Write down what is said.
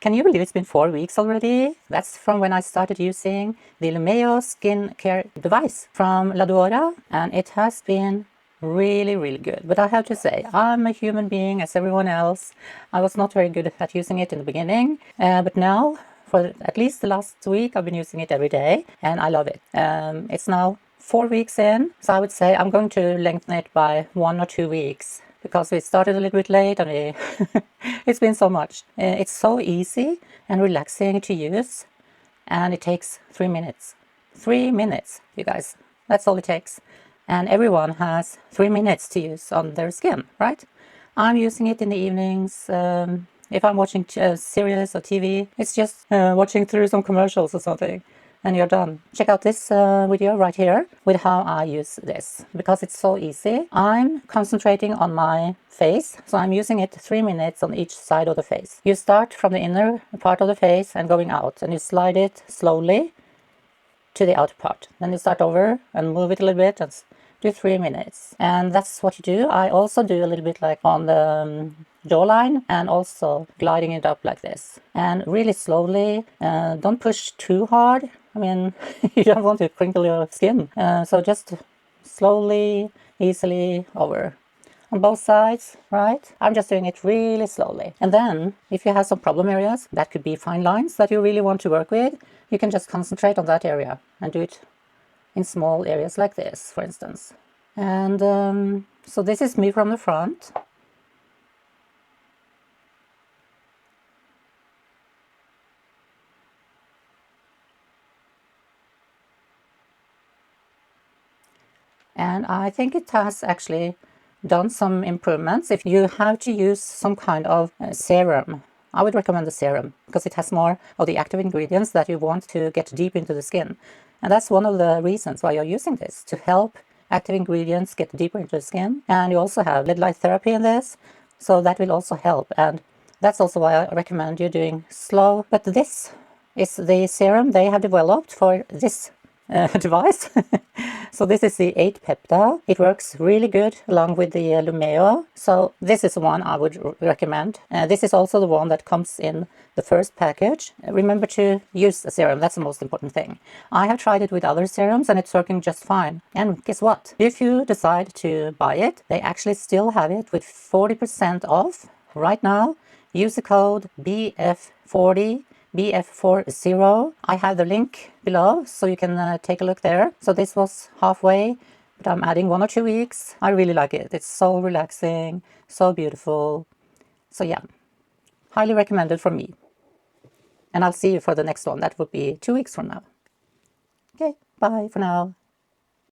Can you believe it's been 4 weeks already? That's from when I started using the Lumeo Skincare Device from Ladora, and it has been really good. But I have to say, I'm a human being as everyone else. I was not very good at using it in the beginning, but now, for at least the last week, I've been using it every day, and I love it. It's now 4 weeks in, so I would say I'm going to lengthen it by 1 or 2 weeks, because we started a little bit late and it's been so much. It's so easy and relaxing to use, and it takes 3 minutes. 3 minutes, you guys. That's all it takes. And everyone has 3 minutes to use on their skin, right? I'm using it in the evenings. If I'm watching series or TV, it's just watching through some commercials or something, and you're done. Check out this video right here with how I use this, because it's so easy. I'm concentrating on my face, so I'm using it 3 minutes on each side of the face. You start from the inner part of the face and going out, and you slide it slowly to the outer part. Then you start over and move it a little bit and do 3 minutes. And that's what you do. I also do a little bit like on the jawline, and also gliding it up like this. And really slowly, don't push too hard. I mean, you don't want to crinkle your skin. So just slowly, easily over. On both sides, right? I'm just doing it really slowly. And then, if you have some problem areas, that could be fine lines that you really want to work with, you can just concentrate on that area and do it in small areas like this, for instance. And so this is me from the front. And I think it has actually done some improvements. If you have to use some kind of serum, I would recommend the serum, because it has more of the active ingredients that you want to get deep into the skin. And that's one of the reasons why you're using this, to help active ingredients get deeper into the skin. And you also have LED light therapy in this, so that will also help. And that's also why I recommend you doing slow. But this is the serum they have developed for this device. So this is the 8 peptide. It works really good along with the Lumeo. So this is the one I would recommend. This is also the one that comes in the first package. Remember to use a serum. That's the most important thing. I have tried it with other serums and it's working just fine. And guess what? If you decide to buy it, they actually still have it with 40% off right now. Use the code BF40. BF40. I have the link below, so you can take a look there. So this was halfway, but I'm adding 1 or 2 weeks. I really like it. It's so relaxing, so beautiful. So yeah, highly recommended from me. And I'll see you for the next one. That would be 2 weeks from now. Okay, bye for now.